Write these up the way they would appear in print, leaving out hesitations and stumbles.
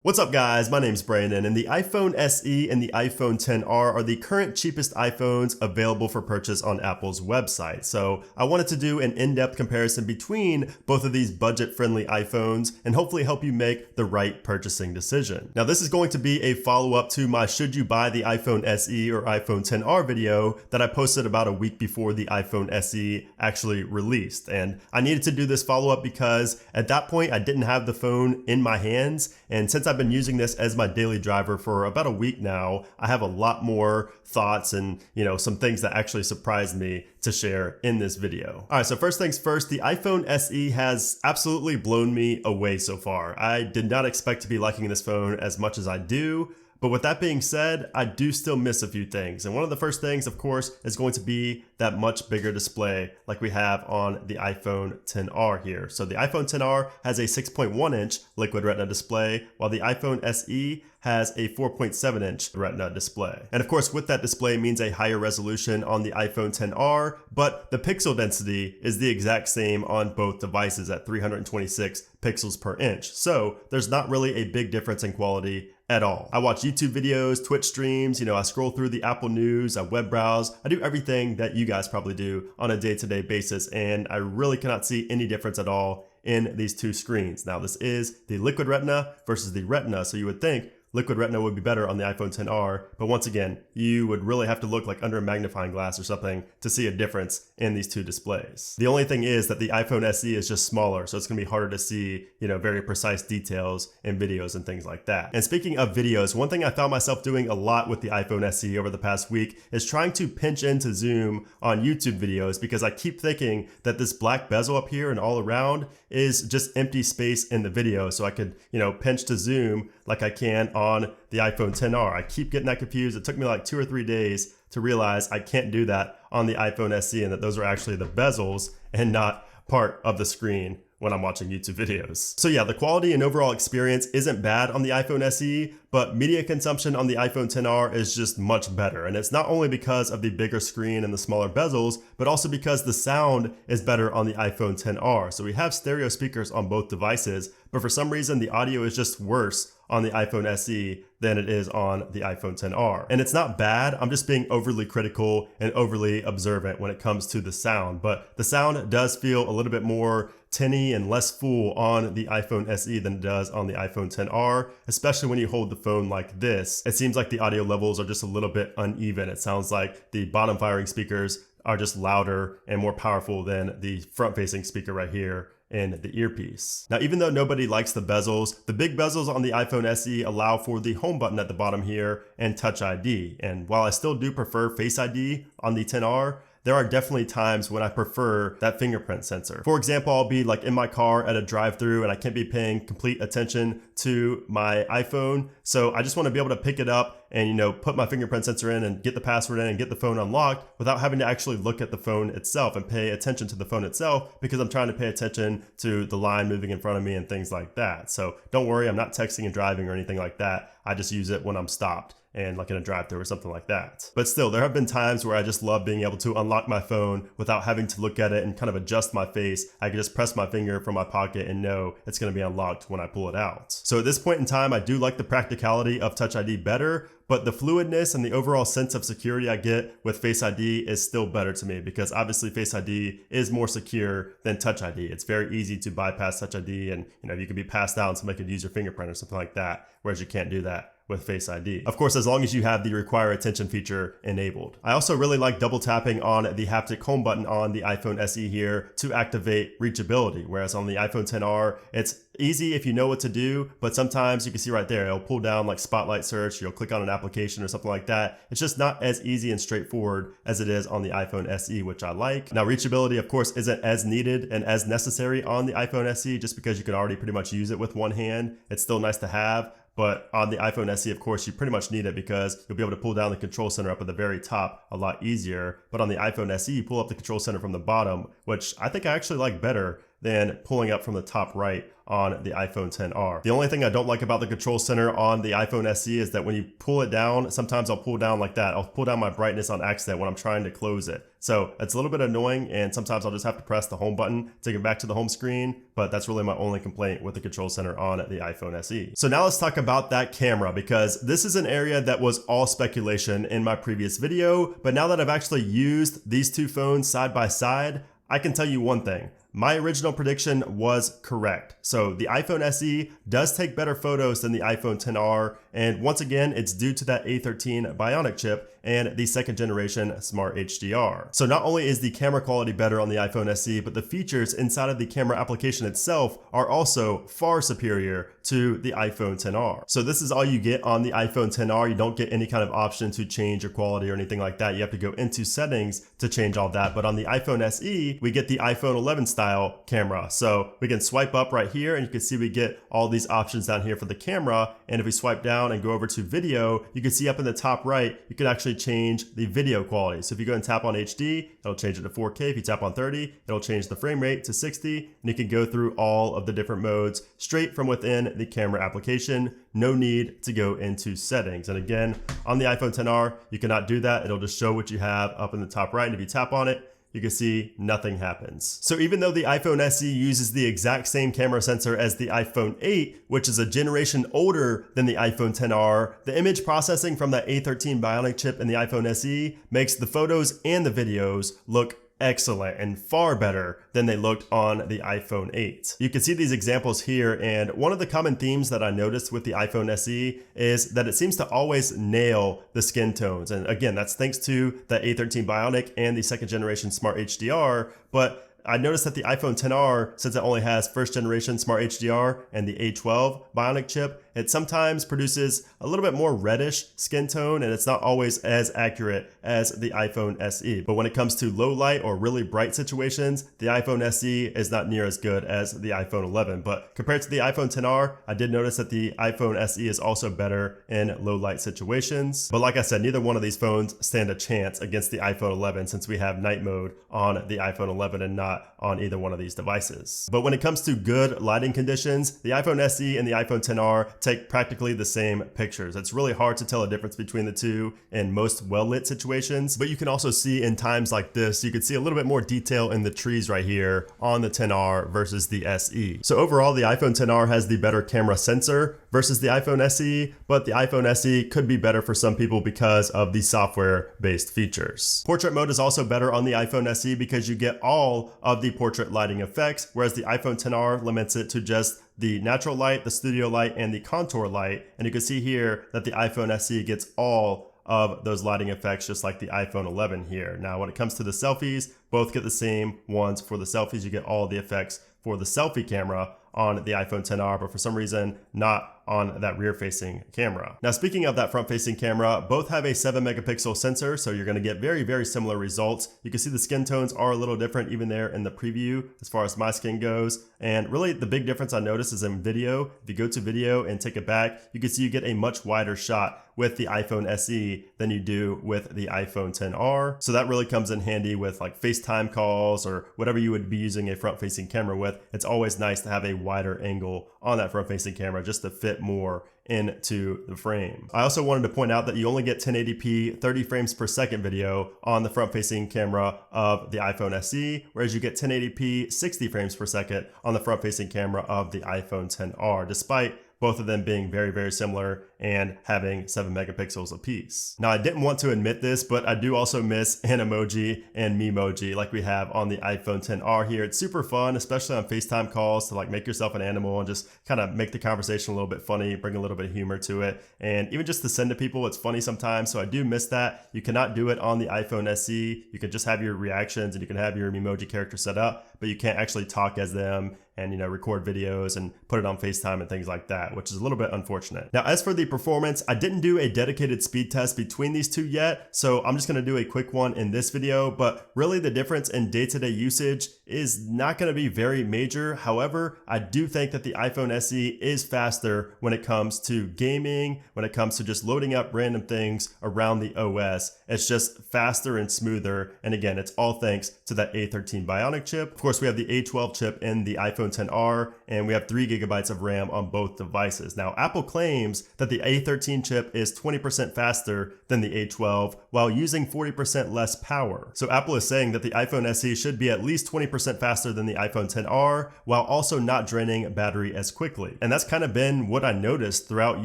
What's up guys, my name's Brandon, and the iPhone SE and the iPhone XR are the current cheapest iPhones available for purchase on Apple's website. So I wanted to do an in-depth comparison between both of these budget-friendly iPhones and hopefully help you make the right purchasing decision. Now this is going to be a follow-up to my should you buy the iPhone SE or iPhone XR video that I posted about a week before the iPhone SE actually released. And I needed to do this follow-up because at that point I didn't have the phone in my hands, and since I've been using this as my daily driver for about a week now, I have a lot more thoughts and, some things that actually surprised me to share in this video. All right, so first things first, the iPhone SE has absolutely blown me away so far. I did not expect to be liking this phone as much as I do. But with that being said, I do still miss a few things. And one of the first things, of course, is going to be that much bigger display like we have on the iPhone XR here. So the iPhone XR has a 6.1 inch Liquid Retina display, while the iPhone SE has a 4.7 inch Retina display. And of course, with that display means a higher resolution on the iPhone XR, but the pixel density is the exact same on both devices at 326 pixels per inch. So there's not really a big difference in quality at all. I watch YouTube videos, Twitch streams, I scroll through the Apple News, I web browse, I do everything that you guys probably do on a day-to-day basis, and I really cannot see any difference at all in these two screens. Now this is the Liquid Retina versus the Retina, so you would think Liquid Retina would be better on the iPhone XR, but once again, you would really have to look like under a magnifying glass or something to see a difference in these two displays. The only thing is that the iPhone SE is just smaller, so it's gonna be harder to see, very precise details in videos and things like that. And speaking of videos, one thing I found myself doing a lot with the iPhone SE over the past week is trying to pinch in to zoom on YouTube videos, because I keep thinking that this black bezel up here and all around is just empty space in the video, so I could, pinch to zoom like I can on the iPhone XR. I keep getting that confused. It took me like 2 or 3 days to realize I can't do that on the iPhone SE, and that those are actually the bezels and not part of the screen when I'm watching YouTube videos. So yeah, the quality and overall experience isn't bad on the iPhone SE, but media consumption on the iPhone XR is just much better. And it's not only because of the bigger screen and the smaller bezels, but also because the sound is better on the iPhone XR. So we have stereo speakers on both devices, but for some reason the audio is just worse on the iPhone SE than it is on the iPhone XR. And it's not bad, I'm just being overly critical and overly observant when it comes to the sound. But the sound does feel a little bit more tinny and less full on the iPhone SE than it does on the iPhone XR, especially when you hold the phone like this. It seems like the audio levels are just a little bit uneven. It sounds like the bottom firing speakers are just louder and more powerful than the front facing speaker right here in the earpiece. Now, even though nobody likes the bezels, the big bezels on the iPhone SE allow for the home button at the bottom here and Touch ID. And while I still do prefer Face ID on the XR, there are definitely times when I prefer that fingerprint sensor. For example, I'll be like in my car at a drive-thru and I can't be paying complete attention to my iPhone. So I just want to be able to pick it up and, put my fingerprint sensor in and get the password in and get the phone unlocked without having to actually look at the phone itself and pay attention to the phone itself, because I'm trying to pay attention to the line moving in front of me and things like that. So don't worry, I'm not texting and driving or anything like that. I just use it when I'm stopped and like in a drive-thru or something like that. But still, there have been times where I just love being able to unlock my phone without having to look at it and kind of adjust my face. I can just press my finger from my pocket and know it's going to be unlocked when I pull it out. So at this point in time, I do like the practicality of Touch ID better, but the fluidness and the overall sense of security I get with Face ID is still better to me, because obviously Face ID is more secure than Touch ID. It's very easy to bypass Touch ID, and you can be passed out and somebody could use your fingerprint or something like that, whereas you can't do that with Face ID. Of course, as long as you have the require attention feature enabled. I also really like double tapping on the haptic home button on the iPhone SE here to activate reachability, whereas on the iPhone XR, it's easy if you know what to do, but sometimes you can see right there, it'll pull down like spotlight search, you'll click on an application or something like that. It's just not as easy and straightforward as it is on the iPhone SE, which I like. Now, reachability, of course, isn't as needed and as necessary on the iPhone SE, just because you can already pretty much use it with one hand. It's still nice to have. But on the iPhone SE, of course, you pretty much need it, because you'll be able to pull down the control center up at the very top a lot easier. But on the iPhone SE, you pull up the control center from the bottom, which I think I actually like better than pulling up from the top right on the iPhone XR. The only thing I don't like about the control center on the iPhone SE is that when you pull it down, sometimes I'll pull down like that. I'll pull down my brightness on accident when I'm trying to close it. So it's a little bit annoying, and sometimes I'll just have to press the home button to get back to the home screen, but that's really my only complaint with the control center on the iPhone SE. So now let's talk about that camera, because this is an area that was all speculation in my previous video, but now that I've actually used these two phones side by side, I can tell you one thing. My original prediction was correct. So the iPhone SE does take better photos than the iPhone XR, and once again, it's due to that A13 Bionic chip and the second generation Smart HDR. So not only is the camera quality better on the iPhone SE, but the features inside of the camera application itself are also far superior to the iPhone XR. So this is all you get on the iPhone XR. You don't get any kind of option to change your quality or anything like that. You have to go into settings to change all that. But on the iPhone SE, we get the iPhone 11 style camera. So we can swipe up right here, and you can see we get all these options down here for the camera. And if we swipe down and go over to video, you can see up in the top right, you can actually change the video quality. So if you go and tap on HD, it'll change it to 4K. If you tap on 30, it'll change the frame rate to 60, and you can go through all of the different modes straight from within the camera application. No need to go into settings. And again, on the iPhone XR, you cannot do that. It'll just show what you have up in the top right. And if you tap on it, you can see nothing happens. So even though the iPhone SE uses the exact same camera sensor as the iPhone 8, which is a generation older than the iPhone XR, the image processing from that A13 Bionic chip in the iPhone SE makes the photos and the videos look excellent and far better than they looked on the iPhone 8. You can see these examples here, and one of the common themes that I noticed with the iPhone SE is that it seems to always nail the skin tones. And again, that's thanks to the A13 Bionic and the second generation Smart HDR, but I noticed that the iPhone XR, since it only has first generation Smart HDR and the A12 Bionic chip, it sometimes produces a little bit more reddish skin tone, and it's not always as accurate as the iPhone SE. But when it comes to low light or really bright situations, the iPhone SE is not near as good as the iPhone 11. But compared to the iPhone XR, I did notice that the iPhone SE is also better in low light situations. But like I said, neither one of these phones stand a chance against the iPhone 11, since we have night mode on the iPhone 11 and not on either one of these devices. But when it comes to good lighting conditions, the iPhone SE and the iPhone XR take practically the same pictures. It's really hard to tell a difference between the two in most well-lit situations, but you can also see in times like this, you can see a little bit more detail in the trees right here on the XR versus the SE. So overall, the iPhone XR has the better camera sensor versus the iPhone SE, but the iPhone SE could be better for some people because of the software-based features. Portrait mode is also better on the iPhone SE because you get all of the portrait lighting effects, whereas the iPhone XR limits it to just the natural light, the studio light, and the contour light. And you can see here that the iPhone SE gets all of those lighting effects just like the iPhone 11 here. Now, when it comes to the selfies, both get the same ones. For the selfies, you get all the effects for the selfie camera on the iPhone XR, but for some reason, not on that rear-facing camera. Now, speaking of that front-facing camera, both have a 7 megapixel sensor, so you're gonna get very, very similar results. You can see the skin tones are a little different even there in the preview as far as my skin goes. And really the big difference I noticed is in video. If you go to video and take it back, you can see you get a much wider shot with the iPhone SE than you do with the iPhone XR. So that really comes in handy with like FaceTime calls or whatever you would be using a front-facing camera with. It's always nice to have a wider angle on that front-facing camera just to fit more into the frame. I also wanted to point out that you only get 1080p 30 frames per second video on the front-facing camera of the iPhone SE, whereas you get 1080p 60 frames per second on the front-facing camera of the iPhone XR, despite both of them being very, very similar and having 7 megapixels apiece. Now, I didn't want to admit this, but I do also miss Animoji and Memoji like we have on the iPhone XR here. It's super fun, especially on FaceTime calls, to like make yourself an animal and just kind of make the conversation a little bit funny, bring a little bit of humor to it. And even just to send to people, it's funny sometimes. So I do miss that. You cannot do it on the iPhone SE. You can just have your reactions and you can have your Memoji character set up, but you can't actually talk as them and, record videos and put it on FaceTime and things like that, which is a little bit unfortunate. Now, as for the performance, I didn't do a dedicated speed test between these two yet, so I'm just gonna do a quick one in this video, but really the difference in day-to-day usage is not gonna be very major. However, I do think that the iPhone SE is faster when it comes to gaming, when it comes to just loading up random things around the OS. It's just faster and smoother, and again, it's all thanks to that A13 Bionic chip. Of course, we have the A12 chip in the iPhone XR, and we have 3 gigabytes of RAM on both devices. Now, Apple claims that the A13 chip is 20% faster than the A12 while using 40% less power. So Apple is saying that the iPhone SE should be at least 20% faster than the iPhone XR while also not draining battery as quickly. And that's kind of been what I noticed throughout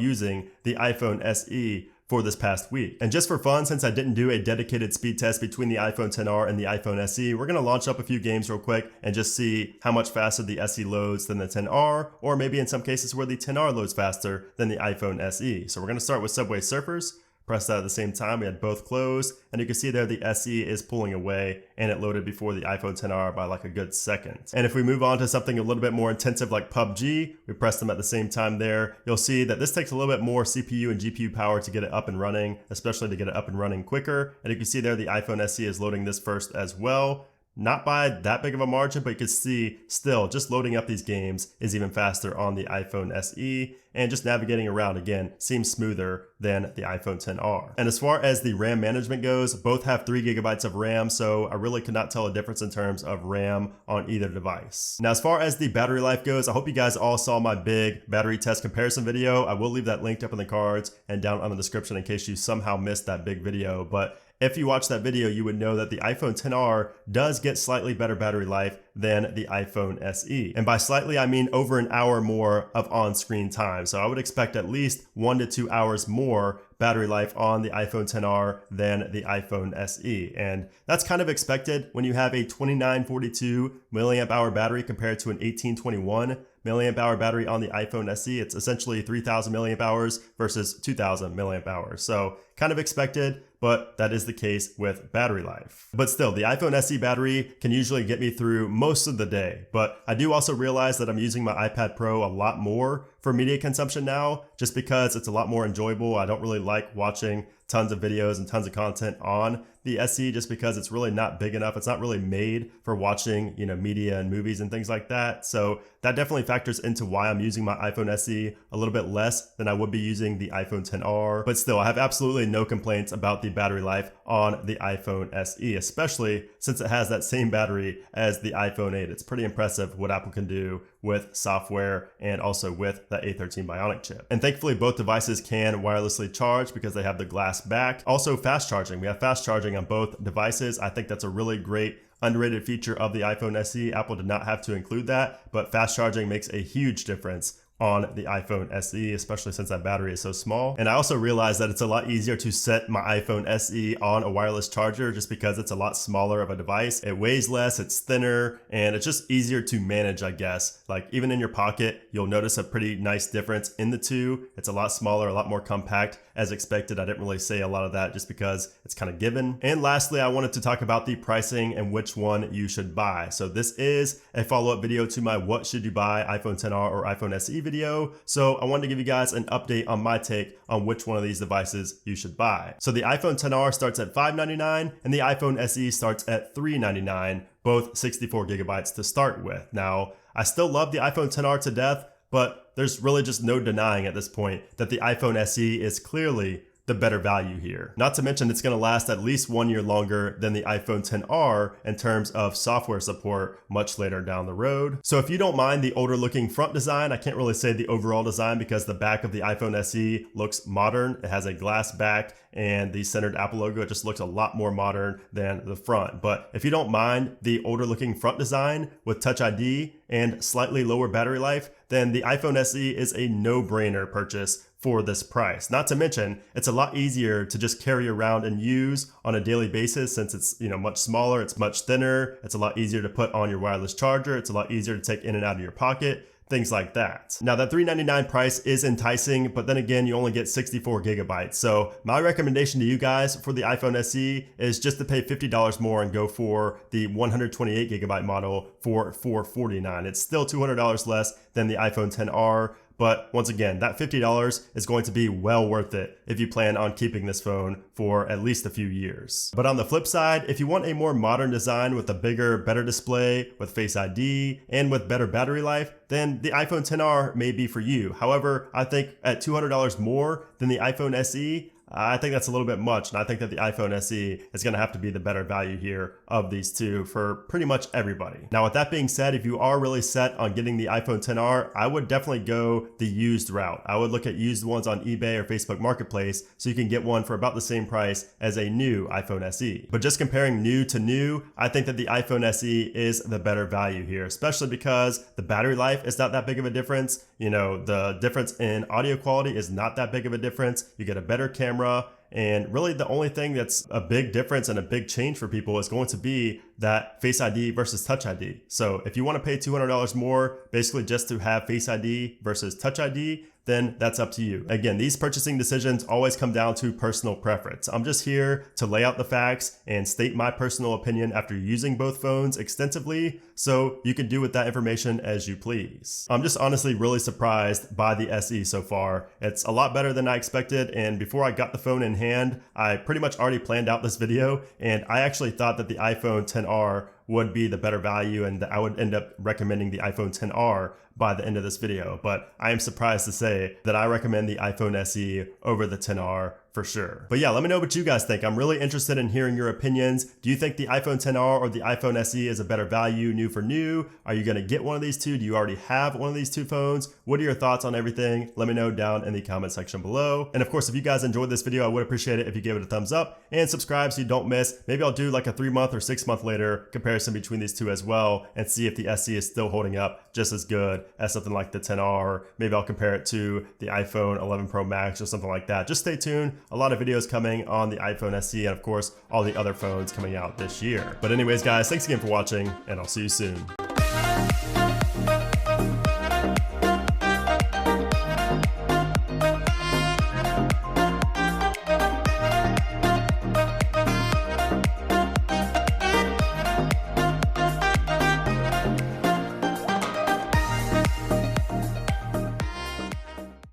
using the iPhone SE for this past week. And just for fun, since I didn't do a dedicated speed test between the iPhone XR and the iPhone SE, we're gonna launch up a few games real quick and just see how much faster the SE loads than the XR, or maybe in some cases where the XR loads faster than the iPhone SE. So we're gonna start with Subway Surfers. Press that at the same time, we had both closed, and you can see there the SE is pulling away, and it loaded before the iPhone XR by like a good second. And if we move on to something a little bit more intensive like PUBG, we press them at the same time there, you'll see that this takes a little bit more CPU and GPU power to get it up and running, especially to get it up and running quicker. And you can see there the iPhone SE is loading this first as well. Not by that big of a margin, but you can see still just loading up these games is even faster on the iPhone SE, and just navigating around again seems smoother than the iPhone XR. And as far as the RAM management goes, both have 3 gigabytes of RAM, so I really could not tell a difference in terms of RAM on either device. Now, as far as the battery life goes, I hope you guys all saw my big battery test comparison video. I will leave that linked up in the cards and down on the description in case you somehow missed that big video, but if you watch that video, you would know that the iPhone XR does get slightly better battery life than the iPhone SE. And by slightly, I mean over an hour more of on-screen time. So I would expect at least 1 to 2 hours more battery life on the iPhone XR than the iPhone SE. And that's kind of expected when you have a 2942 milliamp hour battery compared to an 1821 milliamp hour battery on the iPhone SE. It's essentially 3000 milliamp hours versus 2000 milliamp hours. So kind of expected, but that is the case with battery life. But still, the iPhone SE battery can usually get me through most of the day. But I do also realize that I'm using my iPad Pro a lot more for media consumption now, just because it's a lot more enjoyable. I don't really like watching tons of videos and tons of content on the SE just because it's really not big enough. It's not really made for watching, media and movies and things like that. So that definitely factors into why I'm using my iPhone SE a little bit less than I would be using the iPhone XR. But still, I have absolutely no complaints about the battery life on the iPhone SE, especially since it has that same battery as the iPhone 8. It's pretty impressive what Apple can do with software and also with the A13 Bionic chip. And thankfully, both devices can wirelessly charge because they have the glass back. Also, fast charging. We have fast charging on both devices. I think that's a really great underrated feature of the iPhone SE. Apple did not have to include that, but fast charging makes a huge difference on the iPhone SE, especially since that battery is so small. And I also realized that it's a lot easier to set my iPhone SE on a wireless charger just because it's a lot smaller of a device. It weighs less, it's thinner, and it's just easier to manage, I guess. Like even in your pocket, you'll notice a pretty nice difference in the two. It's a lot smaller, a lot more compact as expected. I didn't really say a lot of that just because it's kind of given. And lastly, I wanted to talk about the pricing and which one you should buy. So this is a follow-up video to my what should you buy iPhone XR or iPhone SE video. So I wanted to give you guys an update on my take on which one of these devices you should buy. So the iPhone XR starts at $599 and the iPhone SE starts at $399, both 64 gigabytes to start with. Now, I still love the iPhone XR to death, but there's really just no denying at this point that the iPhone SE is clearly the better value here. Not to mention it's going to last at least 1 year longer than the iPhone XR in terms of software support much later down the road. So if you don't mind the older looking front design, I can't really say the overall design because the back of the iPhone SE looks modern. It has a glass back and the centered Apple logo. It just looks a lot more modern than the front. But if you don't mind the older looking front design with Touch ID and slightly lower battery life, then the iPhone SE is a no-brainer purchase for this price. Not to mention, it's a lot easier to just carry around and use on a daily basis since it's much smaller, it's much thinner, it's a lot easier to put on your wireless charger, it's a lot easier to take in and out of your pocket things like that. Now that $399 price is enticing, but then again, you only get 64 gigabytes. So my recommendation to you guys for the iPhone SE is just to pay $50 more and go for the 128 gigabyte model for $449. It's still $200 less than the iPhone XR. But once again, that $50 is going to be well worth it if you plan on keeping this phone for at least a few years. But on the flip side, if you want a more modern design with a bigger, better display, with Face ID, and with better battery life, then the iPhone XR may be for you. However, I think at $200 more than the iPhone SE, I think that's a little bit much, and I think that the iPhone SE is going to have to be the better value here of these two for pretty much everybody. Now, with that being said, if you are really set on getting the iPhone XR, I would definitely go the used route. I would look at used ones on eBay or Facebook Marketplace so you can get one for about the same price as a new iPhone SE. But just comparing new to new, I think that the iPhone SE is the better value here, especially because the battery life is not that big of a difference. You know, the difference in audio quality is not that big of a difference. You get a better camera. And really the only thing that's a big difference and a big change for people is going to be that Face ID versus Touch ID. So if you want to pay $200 more, basically just to have Face ID versus Touch ID, then that's up to you. Again, these purchasing decisions always come down to personal preference. I'm just here to lay out the facts and state my personal opinion after using both phones extensively, so you can do with that information as you please. I'm just honestly really surprised by the SE so far. It's a lot better than I expected, and before I got the phone in hand, I pretty much already planned out this video, and I actually thought that the iPhone XR would be the better value and that I would end up recommending the iPhone XR by the end of this video. But I am surprised to say that I recommend the iPhone SE over the XR for sure. But yeah, let me know what you guys think. I'm really interested in hearing your opinions. Do you think the iPhone XR or the iPhone SE is a better value, new for new? Are you gonna get one of these two? Do you already have one of these two phones? What are your thoughts on everything? Let me know down in the comment section below. And of course, if you guys enjoyed this video, I would appreciate it if you gave it a thumbs up and subscribe so you don't miss. Maybe I'll do like a 3-month or 6-month later comparison between these two as well and see if the SE is still holding up just as good as something like the XR. Maybe I'll compare it to the iPhone 11 Pro Max or something like that. Just stay tuned. A lot of videos coming on the iPhone SE and of course all the other phones coming out this year. But anyways guys, thanks again for watching and I'll see you soon.